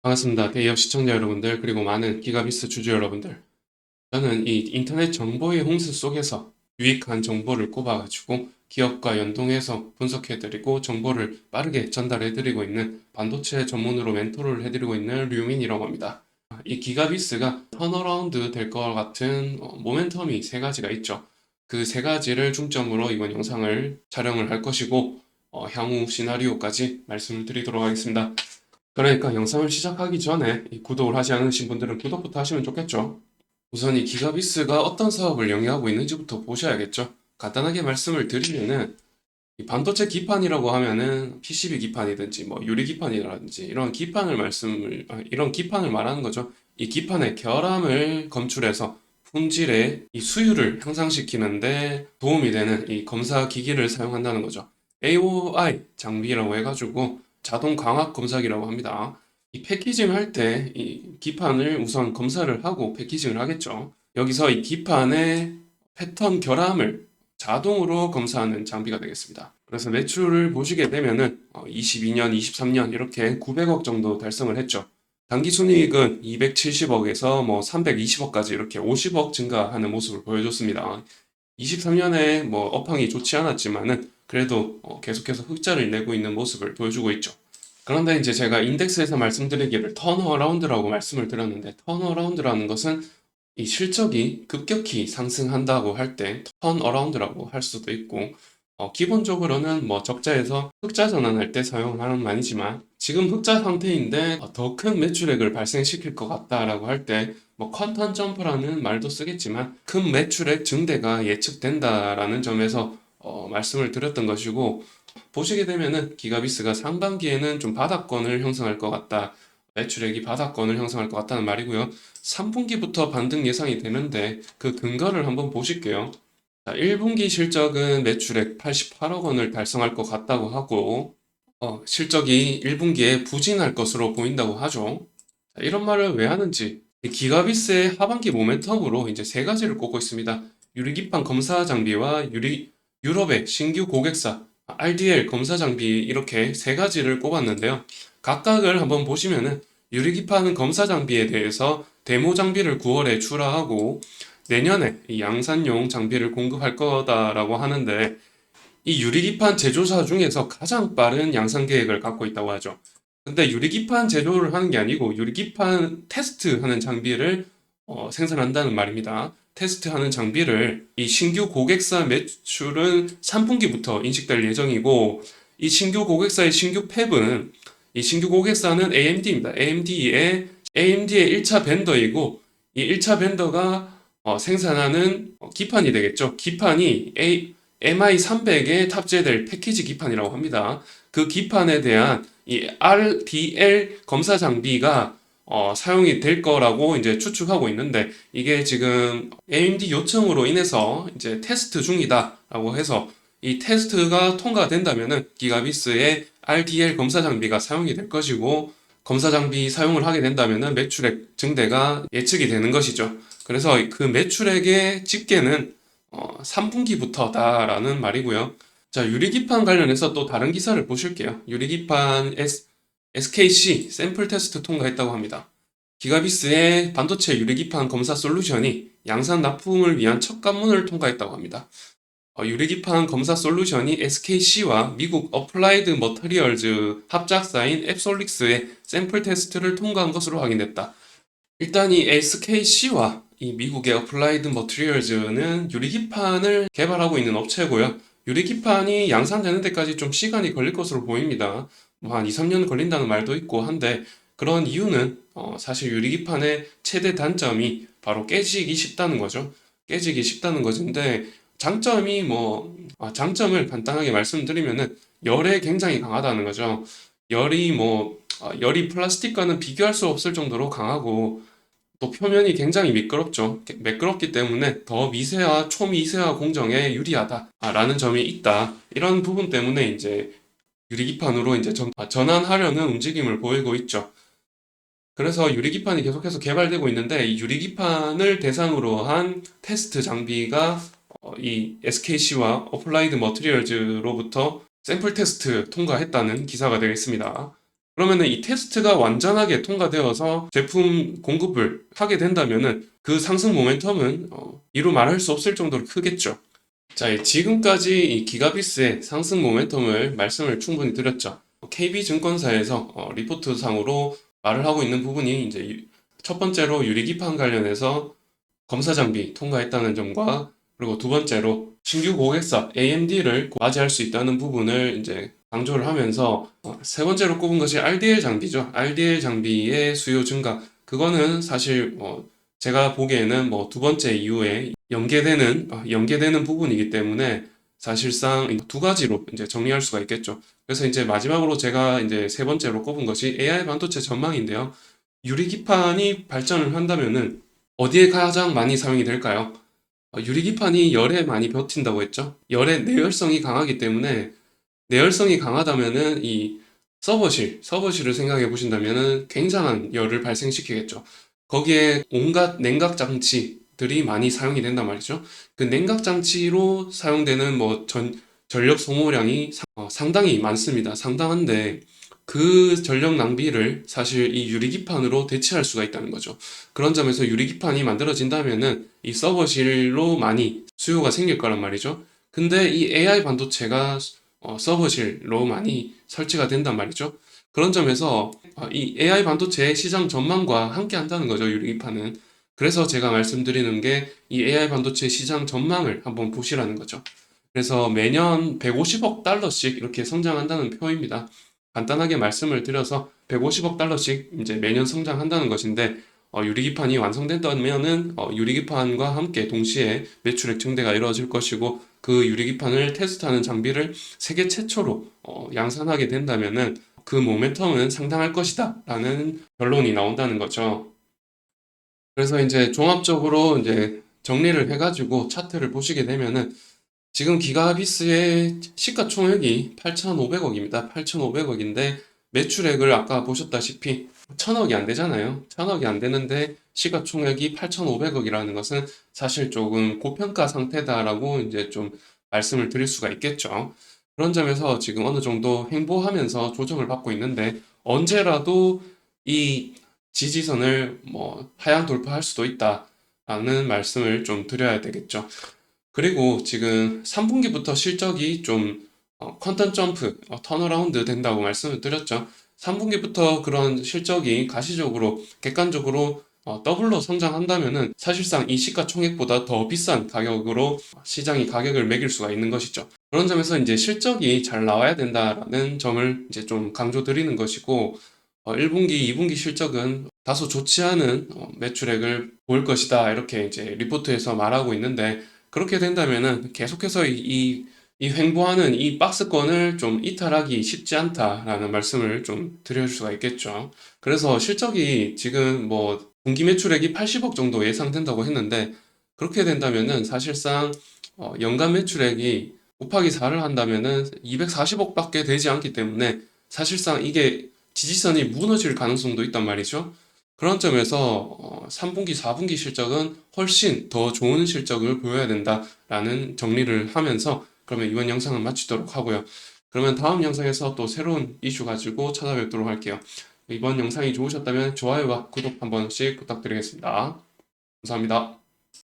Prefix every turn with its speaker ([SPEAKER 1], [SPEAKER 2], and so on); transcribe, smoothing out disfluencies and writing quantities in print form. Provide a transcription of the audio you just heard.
[SPEAKER 1] 반갑습니다. 대기업 시청자 여러분들, 그리고 많은 기가비스 주주 여러분들. 저는 이 인터넷 정보의 홍수 속에서 유익한 정보를 꼽아가지고 기업과 연동해서 분석해드리고 정보를 빠르게 전달해드리고 있는 반도체 전문으로 멘토를 해드리고 있는 류민이라고 합니다. 이 기가비스가 턴어라운드 될 것 같은 모멘텀이 세 가지가 있죠. 그 세 가지를 중점으로 이번 영상을 촬영을 할 것이고, 향후 시나리오까지 말씀을 드리도록 하겠습니다. 그러니까 영상을 시작하기 전에 이 구독을 하지 않으신 분들은 구독부터 하시면 좋겠죠. 우선 이 기가비스가 어떤 사업을 영위하고 있는지부터 보셔야겠죠. 간단하게 말씀을 드리면은 이 반도체 기판이라고 하면은 PCB 기판이든지 뭐 유리 기판이라든지 이런 기판을 말하는 거죠. 이 기판의 결함을 검출해서 품질의 이 수율을 향상시키는데 도움이 되는 이 검사 기기를 사용한다는 거죠. AOI 장비라고 해가지고 자동 광학 검사기라고 합니다. 이 패키징 할 때 이 기판을 우선 검사를 하고 패키징을 하겠죠. 여기서 이 기판의 패턴 결함을 자동으로 검사하는 장비가 되겠습니다. 그래서 매출을 보시게 되면은 22년, 23년 이렇게 900억 정도 달성을 했죠. 당기순이익은 270억에서 뭐 320억까지 이렇게 50억 증가하는 모습을 보여줬습니다. 23년에 뭐 업황이 좋지 않았지만은 그래도 계속해서 흑자를 내고 있는 모습을 보여주고 있죠. 그런데 이제 제가 인덱스에서 말씀드리기를 턴어라운드라고 말씀을 드렸는데, 턴어라운드라는 것은 이 실적이 급격히 상승한다고 할 때 턴어라운드라고 할 수도 있고, 기본적으로는 뭐 적자에서 흑자 전환할 때 사용하는 말이지만, 지금 흑자 상태인데 더 큰 매출액을 발생시킬 것 같다라고 할 때 뭐 컨턴 점프라는 말도 쓰겠지만 큰 매출액 증대가 예측된다라는 점에서 말씀을 드렸던 것이고, 보시게 되면은 기가비스가 상반기에는 좀 바닥권을 형성할 것 같다. 매출액이 바닥권을 형성할 것 같다는 말이고요. 3분기부터 반등 예상이 되는데 그 근거를 한번 보실게요. 자, 1분기 실적은 매출액 88억 원을 달성할 것 같다고 하고, 실적이 1분기에 부진할 것으로 보인다고 하죠. 자, 이런 말을 왜 하는지, 이 기가비스의 하반기 모멘텀으로 이제 세 가지를 꼽고 있습니다. 유리기판 검사 장비와 유럽의 신규 고객사, RDL 검사 장비 이렇게 세 가지를 꼽았는데요. 각각을 한번 보시면은 유리기판 검사 장비에 대해서 데모 장비를 9월에 출하하고 내년에 이 양산용 장비를 공급할 거다라고 하는데, 이 유리기판 제조사 중에서 가장 빠른 양산 계획을 갖고 있다고 하죠. 근데 유리기판 제조를 하는 게 아니고 유리기판 테스트하는 장비를 생산한다는 말입니다. 테스트하는 장비를 이 신규 고객사 매출은 3분기부터 인식될 예정이고, 이 신규 고객사의 신규 팹은 이 신규 고객사는 AMD입니다. AMD의 1차 벤더이고, 이 1차 벤더가 생산하는 기판이 되겠죠. 기판이 MI300에 탑재될 패키지 기판이라고 합니다. 그 기판에 대한 이 RDL 검사 장비가 사용이 될 거라고 이제 추측하고 있는데, 이게 지금 AMD 요청으로 인해서 이제 테스트 중이다라고 해서 이 테스트가 통과된다면은 기가비스의 RDL 검사 장비가 사용이 될 것이고, 검사 장비 사용을 하게 된다면은 매출액 증대가 예측이 되는 것이죠. 그래서 그 매출액의 집계는 3분기부터다라는 말이고요. 자, 유리기판 관련해서 또 다른 기사를 보실게요. 유리기판 SKC 샘플 테스트 통과했다고 합니다. 기가비스의 반도체 유리기판 검사 솔루션이 양산 납품을 위한 첫 관문을 통과했다고 합니다. 유리기판 검사 솔루션이 SKC와 미국 어플라이드 머터리얼즈 합작사인 앱솔릭스의 샘플 테스트를 통과한 것으로 확인됐다. 일단 이 SKC와 이 미국의 어플라이드 머티리얼즈는 유리기판을 개발하고 있는 업체고요. 유리기판이 양산되는 데까지 좀 시간이 걸릴 것으로 보입니다. 뭐 한 2, 3년 걸린다는 말도 있고 한데, 그런 이유는 사실 유리기판의 최대 단점이 바로 깨지기 쉽다는 거죠. 깨지기 쉽다는 것인데, 장점을 간단하게 말씀드리면은 열에 굉장히 강하다는 거죠. 열이 플라스틱과는 비교할 수 없을 정도로 강하고, 또 표면이 굉장히 미끄럽죠. 매끄럽기 때문에 더 미세와 초미세화 공정에 유리하다라는 점이 있다. 이런 부분 때문에 이제 유리기판으로 이제 전환하려는 움직임을 보이고 있죠. 그래서 유리기판이 계속해서 개발되고 있는데, 이 유리기판을 대상으로 한 테스트 장비가 이 SKC와 어플라이드 머티리얼즈로부터 샘플 테스트 통과했다는 기사가 되겠습니다. 그러면은 이 테스트가 완전하게 통과되어서 제품 공급을 하게 된다면은 그 상승 모멘텀은 이루 말할 수 없을 정도로 크겠죠. 자, 지금까지 이 기가비스의 상승 모멘텀을 말씀을 충분히 드렸죠. KB증권사에서 리포트상으로 말을 하고 있는 부분이 이제 첫 번째로 유리기판 관련해서 검사 장비 통과했다는 점과 그리고 두 번째로 신규 고객사 AMD를 맞이할 수 있다는 부분을 이제 강조를 하면서 세 번째로 꼽은 것이 RDL 장비죠. RDL 장비의 수요 증가. 그거는 사실 제가 보기에는 뭐 두 번째 이후에 연계되는 부분이기 때문에 사실상 두 가지로 이제 정리할 수가 있겠죠. 그래서 이제 마지막으로 제가 이제 세 번째로 꼽은 것이 AI 반도체 전망인데요. 유리기판이 발전을 한다면은 어디에 가장 많이 사용이 될까요? 유리기판이 열에 많이 버틴다고 했죠. 열의 내열성이 강하기 때문에 내열성이 강하다면은 이 서버실을 생각해 보신다면은 굉장한 열을 발생시키겠죠. 거기에 온갖 냉각 장치들이 많이 사용이 된단 말이죠. 그 냉각 장치로 사용되는 뭐 전력 소모량이 상당히 많습니다. 상당한데 그 전력 낭비를 사실 이 유리기판으로 대체할 수가 있다는 거죠. 그런 점에서 유리기판이 만들어진다면은 이 서버실로 많이 수요가 생길 거란 말이죠. 근데 이 AI 반도체가 서버실로 많이 설치가 된단 말이죠. 그런 점에서 이 AI 반도체의 시장 전망과 함께 한다는 거죠, 유리기판은. 그래서 제가 말씀드리는 게 이 AI 반도체 시장 전망을 한번 보시라는 거죠. 그래서 매년 150억 달러씩 이렇게 성장한다는 표입니다. 간단하게 말씀을 드려서 150억 달러씩 이제 매년 성장한다는 것인데 유리기판이 완성된다면은 유리기판과 함께 동시에 매출액 증대가 이루어질 것이고 그 유리기판을 테스트하는 장비를 세계 최초로 양산하게 된다면은 그 모멘텀은 상당할 것이다 라는 결론이 나온다는 거죠. 그래서 이제 종합적으로 이제 정리를 해가지고 차트를 보시게 되면은 지금 기가비스의 시가총액이 8,500억입니다. 8,500억인데 매출액을 아까 보셨다시피 1,000억이 안 되잖아요. 1,000억이 안 되는데 시가총액이 8,500억이라는 것은 사실 조금 고평가 상태다라고 이제 좀 말씀을 드릴 수가 있겠죠. 그런 점에서 지금 어느 정도 횡보하면서 조정을 받고 있는데 언제라도 이 지지선을 뭐 하향 돌파할 수도 있다라는 말씀을 좀 드려야 되겠죠. 그리고 지금 3분기부터 실적이 좀 퀀텀 점프, 턴어라운드 된다고 말씀을 드렸죠. 3분기부터 그런 실적이 가시적으로, 객관적으로 더블로 성장한다면은 사실상 이 시가총액보다 더 비싼 가격으로 시장이 가격을 매길 수가 있는 것이죠. 그런 점에서 이제 실적이 잘 나와야 된다라는 점을 이제 좀 강조드리는 것이고, 1분기, 2분기 실적은 다소 좋지 않은 매출액을 보일 것이다. 이렇게 이제 리포트에서 말하고 있는데, 그렇게 된다면은 계속해서 이 횡보하는 이 박스권을 좀 이탈하기 쉽지 않다라는 말씀을 좀 드릴 수가 있겠죠. 그래서 실적이 지금 뭐 분기 매출액이 80억 정도 예상된다고 했는데, 그렇게 된다면은 사실상 연간 매출액이 곱하기 4를 한다면은 240억밖에 되지 않기 때문에 사실상 이게 지지선이 무너질 가능성도 있단 말이죠. 그런 점에서 3분기, 4분기 실적은 훨씬 더 좋은 실적을 보여야 된다라는 정리를 하면서 그러면 이번 영상은 마치도록 하고요. 그러면 다음 영상에서 또 새로운 이슈 가지고 찾아뵙도록 할게요. 이번 영상이 좋으셨다면 좋아요와 구독 한 번씩 부탁드리겠습니다. 감사합니다.